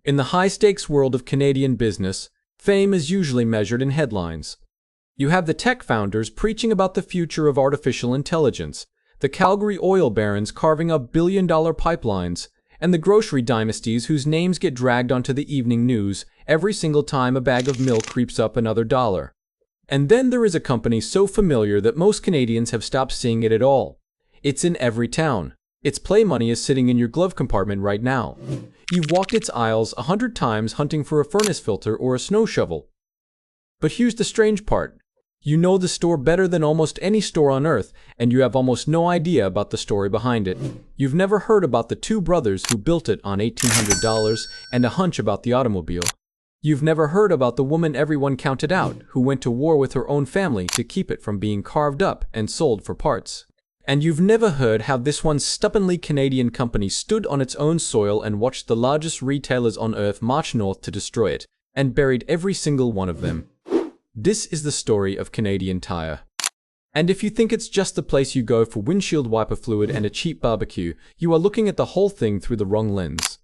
In the high-stakes world of Canadian business, fame is usually measured in headlines. You have the tech founders preaching about the future of artificial intelligence, the Calgary oil barons carving up billion-dollar pipelines, and the grocery dynasties whose names get dragged onto the evening news every single time a bag of milk creeps up another dollar. And then there is a company so familiar that most Canadians have stopped seeing it at all. It's in every town. Its play money is sitting in your glove compartment right now. You've walked its aisles 100 times hunting for a furnace filter or a snow shovel. But here's the strange part. You know the store better than almost any store on earth, and you have almost no idea about the story behind it. You've never heard about the two brothers who built it on $1,800 and a hunch about the automobile. You've never heard about the woman everyone counted out who went to war with her own family to keep it from being carved up and sold for parts. And you've never heard how this one stubbornly Canadian company stood on its own soil and watched the largest retailers on earth march north to destroy it, and buried every single one of them. This is the story of Canadian Tire. And if you think it's just the place you go for windshield wiper fluid and a cheap barbecue, you are looking at the whole thing through the wrong lens.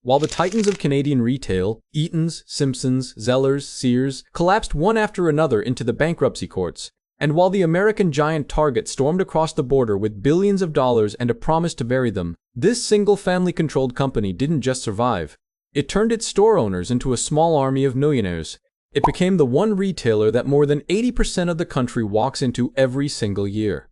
While the titans of Canadian retail, Eaton's, Simpsons, Zellers, Sears, collapsed one after another into the bankruptcy courts, and while the American giant Target stormed across the border with billions of dollars and a promise to bury them, this single family-controlled company didn't just survive. It turned its store owners into a small army of millionaires. It became the one retailer that more than 80% of the country walks into every single year.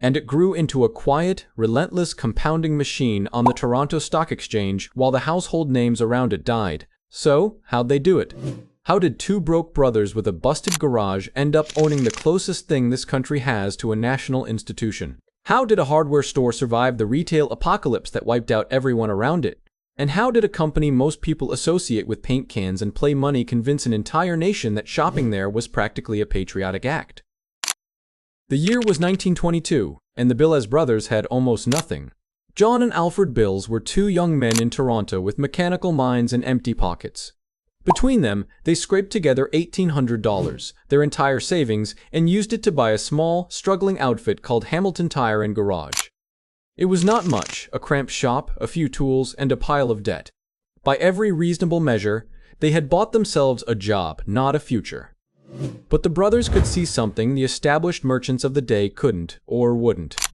And it grew into a quiet, relentless compounding machine on the Toronto Stock Exchange while the household names around it died. So, how'd they do it? How did two broke brothers with a busted garage end up owning the closest thing this country has to a national institution? How did a hardware store survive the retail apocalypse that wiped out everyone around it? And how did a company most people associate with paint cans and play money convince an entire nation that shopping there was practically a patriotic act? The year was 1922, and the Billes brothers had almost nothing. John and Alfred Billes were two young men in Toronto with mechanical minds and empty pockets. Between them, they scraped together $1,800, their entire savings, and used it to buy a small, struggling outfit called Hamilton Tire and Garage. It was not much, a cramped shop, a few tools, and a pile of debt. By every reasonable measure, they had bought themselves a job, not a future. But the brothers could see something the established merchants of the day couldn't, or wouldn't.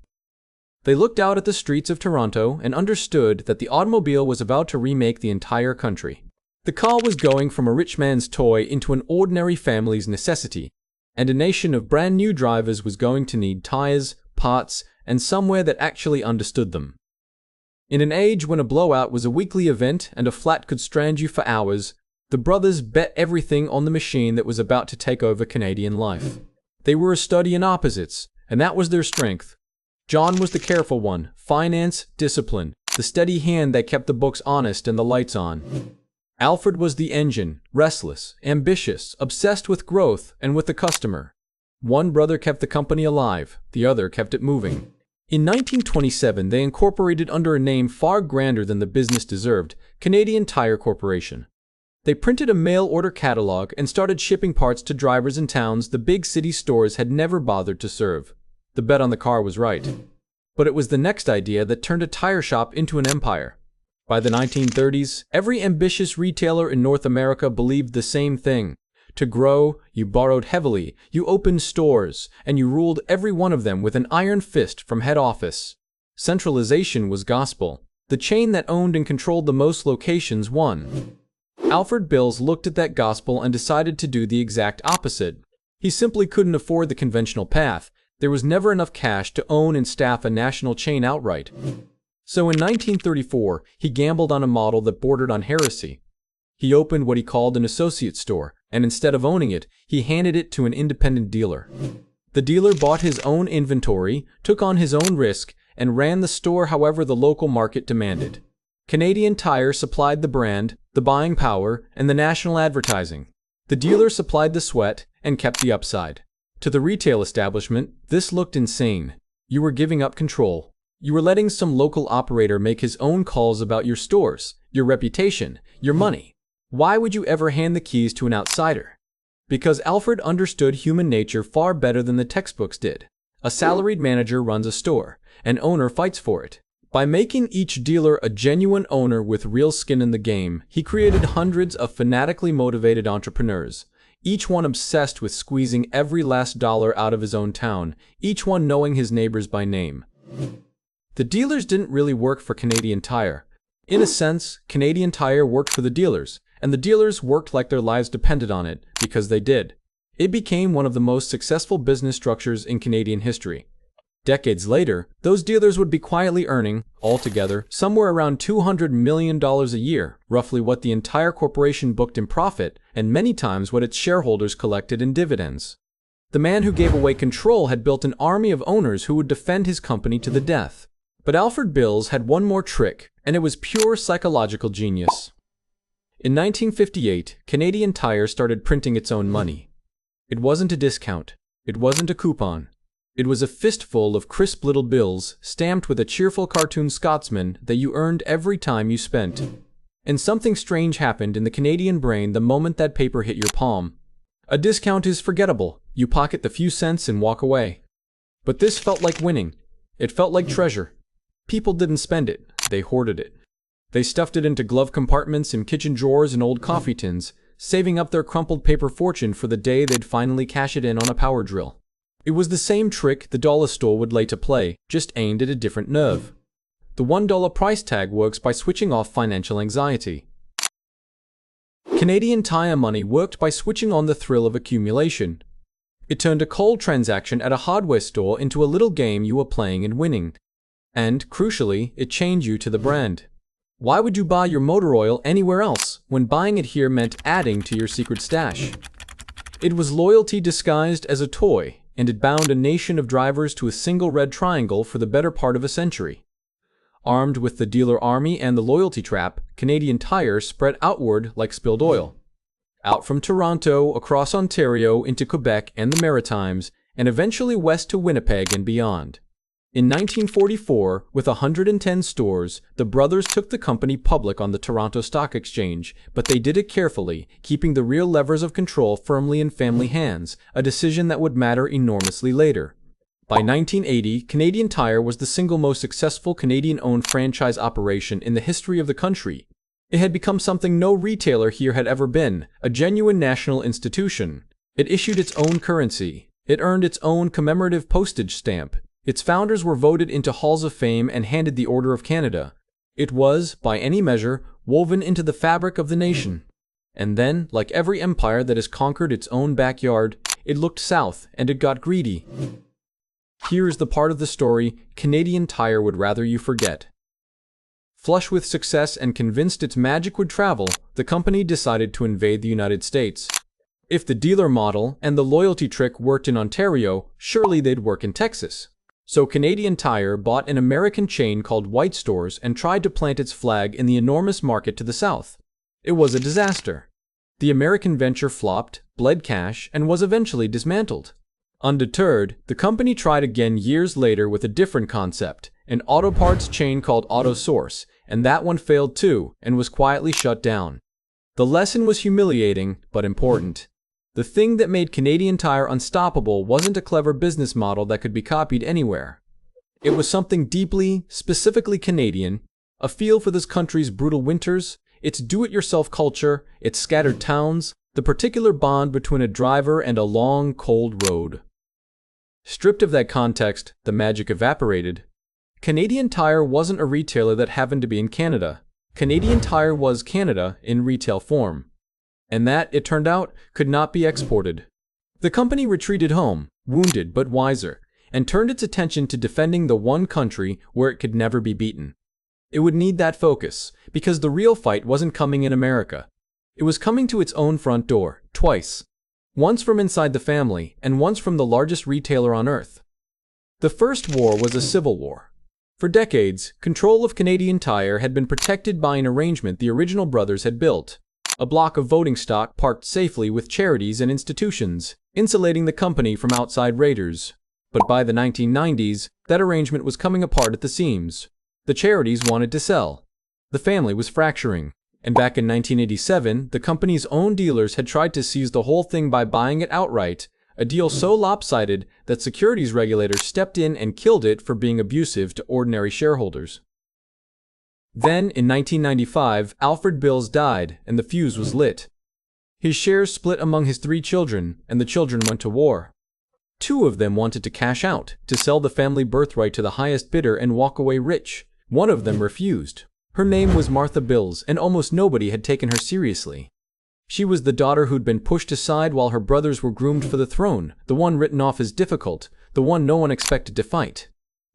They looked out at the streets of Toronto and understood that the automobile was about to remake the entire country. The car was going from a rich man's toy into an ordinary family's necessity, and a nation of brand new drivers was going to need tires, parts, and somewhere that actually understood them. In an age when a blowout was a weekly event and a flat could strand you for hours, the brothers bet everything on the machine that was about to take over Canadian life. They were a study in opposites, and that was their strength. John was the careful one, finance, discipline, the steady hand that kept the books honest and the lights on. Alfred was the engine, restless, ambitious, obsessed with growth and with the customer. One brother kept the company alive, the other kept it moving. In 1927, they incorporated under a name far grander than the business deserved, Canadian Tire Corporation. They printed a mail-order catalog and started shipping parts to drivers in towns the big city stores had never bothered to serve. The bet on the car was right. But it was the next idea that turned a tire shop into an empire. By the 1930s, every ambitious retailer in North America believed the same thing. To grow, you borrowed heavily, you opened stores, and you ruled every one of them with an iron fist from head office. Centralization was gospel. The chain that owned and controlled the most locations won. Alfred Billes looked at that gospel and decided to do the exact opposite. He simply couldn't afford the conventional path. There was never enough cash to own and staff a national chain outright. So in 1934, he gambled on a model that bordered on heresy. He opened what he called an associate store, and instead of owning it, he handed it to an independent dealer. The dealer bought his own inventory, took on his own risk, and ran the store however the local market demanded. Canadian Tire supplied the brand, the buying power, and the national advertising. The dealer supplied the sweat and kept the upside. To the retail establishment, this looked insane. You were giving up control. You were letting some local operator make his own calls about your stores, your reputation, your money. Why would you ever hand the keys to an outsider? Because Alfred understood human nature far better than the textbooks did. A salaried manager runs a store. An owner fights for it. By making each dealer a genuine owner with real skin in the game, he created hundreds of fanatically motivated entrepreneurs, each one obsessed with squeezing every last dollar out of his own town, each one knowing his neighbors by name. The dealers didn't really work for Canadian Tire. In a sense, Canadian Tire worked for the dealers, and the dealers worked like their lives depended on it, because they did. It became one of the most successful business structures in Canadian history. Decades later, those dealers would be quietly earning, altogether, somewhere around $200 million a year, roughly what the entire corporation booked in profit, and many times what its shareholders collected in dividends. The man who gave away control had built an army of owners who would defend his company to the death. But Alfred Bills had one more trick, and it was pure psychological genius. In 1958, Canadian Tire started printing its own money. It wasn't a discount. It wasn't a coupon. It was a fistful of crisp little bills, stamped with a cheerful cartoon Scotsman that you earned every time you spent. And something strange happened in the Canadian brain the moment that paper hit your palm. A discount is forgettable. You pocket the few cents and walk away. But this felt like winning. It felt like treasure. People didn't spend it. They hoarded it. They stuffed it into glove compartments and kitchen drawers and old coffee tins, saving up their crumpled paper fortune for the day they'd finally cash it in on a power drill. It was the same trick the dollar store would lay to play, just aimed at a different nerve. The $1 price tag works by switching off financial anxiety. Canadian Tire money worked by switching on the thrill of accumulation. It turned a cold transaction at a hardware store into a little game you were playing and winning. And, crucially, it chained you to the brand. Why would you buy your motor oil anywhere else when buying it here meant adding to your secret stash? It was loyalty disguised as a toy, and it bound a nation of drivers to a single red triangle for the better part of a century. Armed with the dealer army and the loyalty trap, Canadian Tire spread outward like spilled oil. Out from Toronto, across Ontario, into Quebec and the Maritimes, and eventually west to Winnipeg and beyond. In 1944, with 110 stores, the brothers took the company public on the Toronto Stock Exchange, but they did it carefully, keeping the real levers of control firmly in family hands, a decision that would matter enormously later. By 1980, Canadian Tire was the single most successful Canadian-owned franchise operation in the history of the country. It had become something no retailer here had ever been, a genuine national institution. It issued its own currency. It earned its own commemorative postage stamp. Its founders were voted into halls of fame and handed the Order of Canada. It was, by any measure, woven into the fabric of the nation. And then, like every empire that has conquered its own backyard, it looked south and it got greedy. Here is the part of the story Canadian Tire would rather you forget. Flush with success and convinced its magic would travel, the company decided to invade the United States. If the dealer model and the loyalty trick worked in Ontario, surely they'd work in Texas. So Canadian Tire bought an American chain called White Stores and tried to plant its flag in the enormous market to the south. It was a disaster. The American venture flopped, bled cash, and was eventually dismantled. Undeterred, the company tried again years later with a different concept, an auto parts chain called Auto Source, and that one failed too and was quietly shut down. The lesson was humiliating, but important. The thing that made Canadian Tire unstoppable wasn't a clever business model that could be copied anywhere. It was something deeply, specifically Canadian, a feel for this country's brutal winters, its do-it-yourself culture, its scattered towns, the particular bond between a driver and a long, cold road. Stripped of that context, the magic evaporated. Canadian Tire wasn't a retailer that happened to be in Canada. Canadian Tire was Canada in retail form. And that, it turned out, could not be exported. The company retreated home, wounded but wiser, and turned its attention to defending the one country where it could never be beaten. It would need that focus, because the real fight wasn't coming in America. It was coming to its own front door, twice. Once from inside the family, and once from the largest retailer on earth. The first war was a civil war. For decades, control of Canadian Tire had been protected by an arrangement the original brothers had built. A block of voting stock parked safely with charities and institutions, insulating the company from outside raiders. But by the 1990s, that arrangement was coming apart at the seams. The charities wanted to sell. The family was fracturing. And back in 1987, the company's own dealers had tried to seize the whole thing by buying it outright, a deal so lopsided that securities regulators stepped in and killed it for being abusive to ordinary shareholders. Then, in 1995, Alfred Bills died, and the fuse was lit. His shares split among his 3 children, and the children went to war. 2 of them wanted to cash out, to sell the family birthright to the highest bidder and walk away rich. One of them refused. Her name was Martha Bills, and almost nobody had taken her seriously. She was the daughter who'd been pushed aside while her brothers were groomed for the throne, the one written off as difficult, the one no one expected to fight.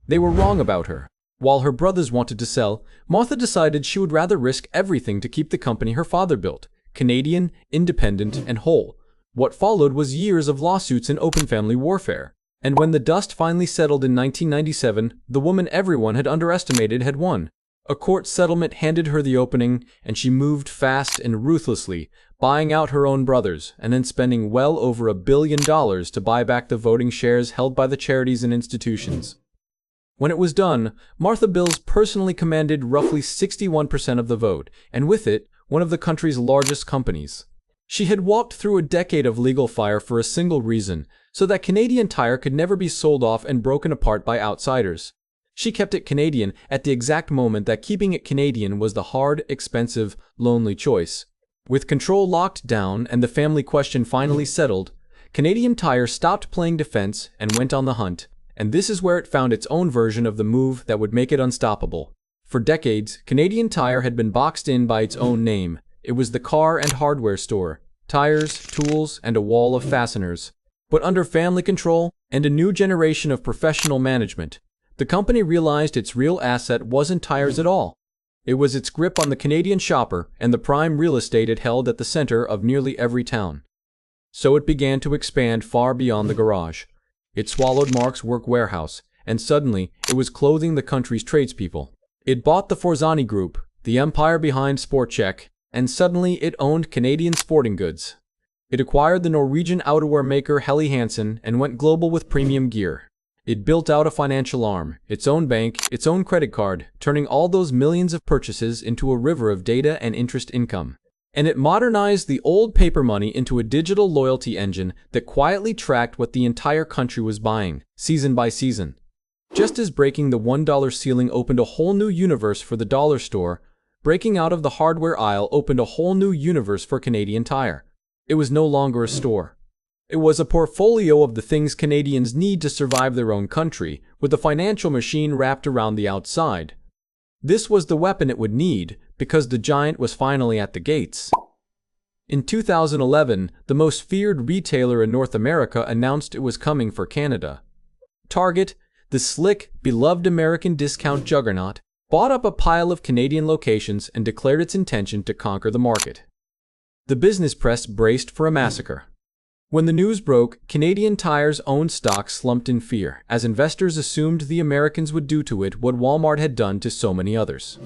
They were wrong about her. While her brothers wanted to sell, Martha decided she would rather risk everything to keep the company her father built, Canadian, independent, and whole. What followed was years of lawsuits and open family warfare. And when the dust finally settled in 1997, the woman everyone had underestimated had won. A court settlement handed her the opening, and she moved fast and ruthlessly, buying out her own brothers, and then spending well over $1 billion to buy back the voting shares held by the charities and institutions. When it was done, Martha Bills personally commanded roughly 61% of the vote, and with it, one of the country's largest companies. She had walked through a decade of legal fire for a single reason, so that Canadian Tire could never be sold off and broken apart by outsiders. She kept it Canadian at the exact moment that keeping it Canadian was the hard, expensive, lonely choice. With control locked down and the family question finally settled, Canadian Tire stopped playing defense and went on the hunt. And this is where it found its own version of the move that would make it unstoppable. For decades, Canadian Tire had been boxed in by its own name. It was the car and hardware store, tires, tools, and a wall of fasteners. But under family control and a new generation of professional management, the company realized its real asset wasn't tires at all. It was its grip on the Canadian shopper and the prime real estate it held at the center of nearly every town. So it began to expand far beyond the garage. It swallowed Mark's work warehouse, and suddenly it was clothing the country's tradespeople. It bought the Forzani Group, the empire behind Sport-Chek, and suddenly it owned Canadian sporting goods. It acquired the Norwegian outerwear maker Helly Hansen and went global with premium gear. It built out a financial arm, its own bank, its own credit card, turning all those millions of purchases into a river of data and interest income. And it modernized the old paper money into a digital loyalty engine that quietly tracked what the entire country was buying, season by season. Just as breaking the $1 ceiling opened a whole new universe for the dollar store, breaking out of the hardware aisle opened a whole new universe for Canadian Tire. It was no longer a store. It was a portfolio of the things Canadians need to survive their own country, with a financial machine wrapped around the outside. This was the weapon it would need, because the giant was finally at the gates. In 2011, the most feared retailer in North America announced it was coming for Canada. Target, the slick, beloved American discount juggernaut, bought up a pile of Canadian locations and declared its intention to conquer the market. The business press braced for a massacre. When the news broke, Canadian Tire's own stock slumped in fear, as investors assumed the Americans would do to it what Walmart had done to so many others.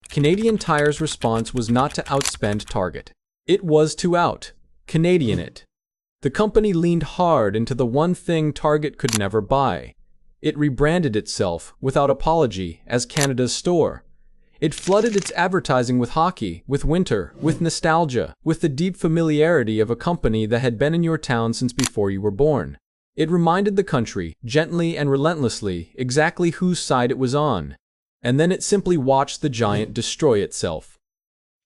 Canadian Tire's response was not to outspend Target. It was to out-Canadian it. The company leaned hard into the one thing Target could never buy. It rebranded itself, without apology, as Canada's store. It flooded its advertising with hockey, with winter, with nostalgia, with the deep familiarity of a company that had been in your town since before you were born. It reminded the country, gently and relentlessly, exactly whose side it was on. And then it simply watched the giant destroy itself.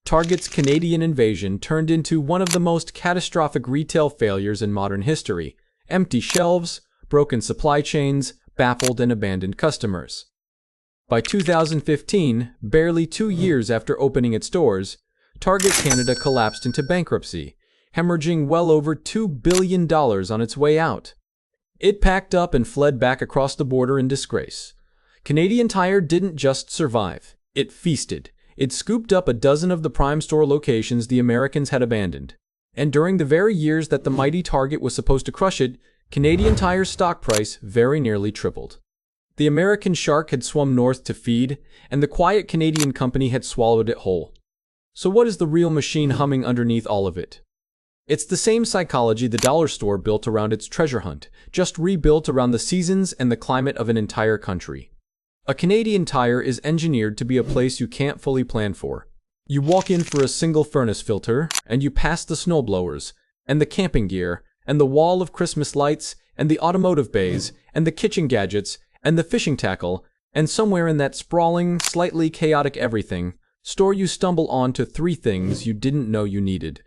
Target's Canadian invasion turned into one of the most catastrophic retail failures in modern history. Empty shelves, broken supply chains, baffled and abandoned customers. By 2015, barely 2 years after opening its doors, Target Canada collapsed into bankruptcy, hemorrhaging well over $2 billion on its way out. It packed up and fled back across the border in disgrace. Canadian Tire didn't just survive, it feasted. It scooped up a dozen of the prime store locations the Americans had abandoned. And during the very years that the mighty Target was supposed to crush it, Canadian Tire's stock price very nearly tripled. The American shark had swum north to feed, and the quiet Canadian company had swallowed it whole. So what is the real machine humming underneath all of it? It's the same psychology the dollar store built around its treasure hunt, just rebuilt around the seasons and the climate of an entire country. A Canadian Tire is engineered to be a place you can't fully plan for. You walk in for a single furnace filter, and you pass the snowblowers, and the camping gear, and the wall of Christmas lights, and the automotive bays, and the kitchen gadgets, and the fishing tackle, And somewhere in that sprawling, slightly chaotic everything store you stumble onto three things you didn't know you needed.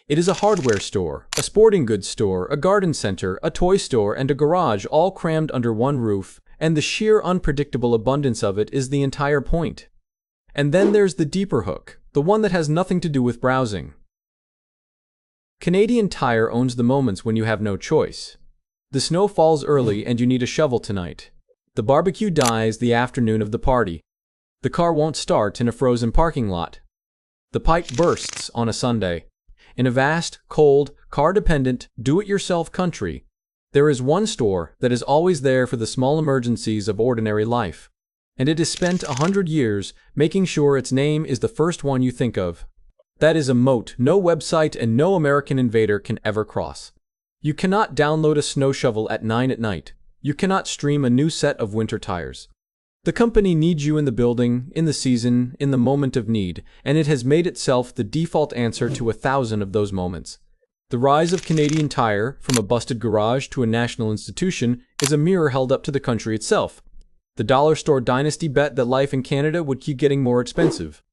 It is a hardware store, a sporting goods store, a garden center, a toy store, and a garage all crammed under one roof, and the sheer unpredictable abundance of it is the entire point. And then there's the deeper hook, the one that has nothing to do with browsing. Canadian Tire owns the moments when you have no choice. The snow falls early and you need a shovel tonight. The barbecue dies the afternoon of the party. The car won't start in a frozen parking lot. The pipe bursts on a Sunday. In a vast, cold, car-dependent, do-it-yourself country, there is one store that is always there for the small emergencies of ordinary life. And it has spent 100 years making sure its name is the first one you think of. That is a moat no website and no American invader can ever cross. You cannot download a snow shovel at 9 at night. You cannot stream a new set of winter tires. The company needs you in the building, in the season, in the moment of need, and it has made itself the default answer to 1,000 of those moments. The rise of Canadian Tire, from a busted garage to a national institution, is a mirror held up to the country itself. The dollar store dynasty bet that life in Canada would keep getting more expensive.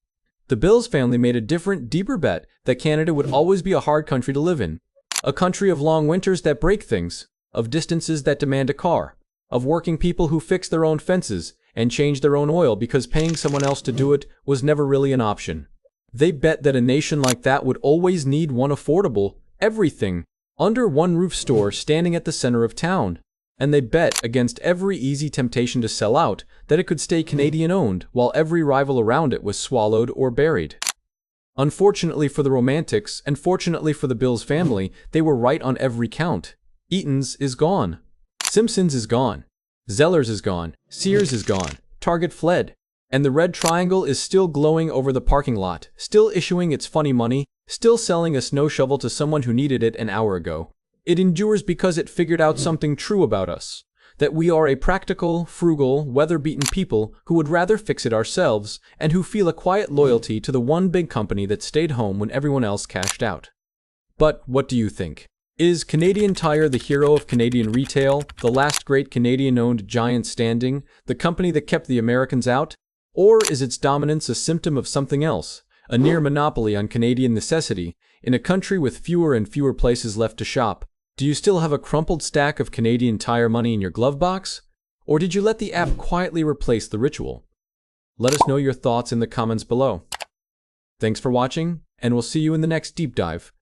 The Bills family made a different, deeper bet that Canada would always be a hard country to live in. A country of long winters that break things, of distances that demand a car, of working people who fix their own fences and change their own oil because paying someone else to do it was never really an option. They bet that a nation like that would always need one affordable, everything, under one roof store standing at the center of town. And they bet against every easy temptation to sell out that it could stay Canadian-owned while every rival around it was swallowed or buried. Unfortunately for the Romantics, and fortunately for the Bills family, they were right on every count. Eaton's is gone. Simpson's is gone. Zellers is gone. Sears is gone. Target fled. And the red triangle is still glowing over the parking lot, still issuing its funny money, still selling a snow shovel to someone who needed it an hour ago. It endures because it figured out something true about us. That we are a practical, frugal, weather-beaten people who would rather fix it ourselves and who feel a quiet loyalty to the one big company that stayed home when everyone else cashed out. But what do you think? Is Canadian Tire the hero of Canadian retail, the last great Canadian-owned giant standing, the company that kept the Americans out? Or is its dominance a symptom of something else, a near monopoly on Canadian necessity, in a country with fewer and fewer places left to shop? Do you still have a crumpled stack of Canadian Tire money in your glove box? Or did you let the app quietly replace the ritual? Let us know your thoughts in the comments below. Thanks for watching, and we'll see you in the next deep dive.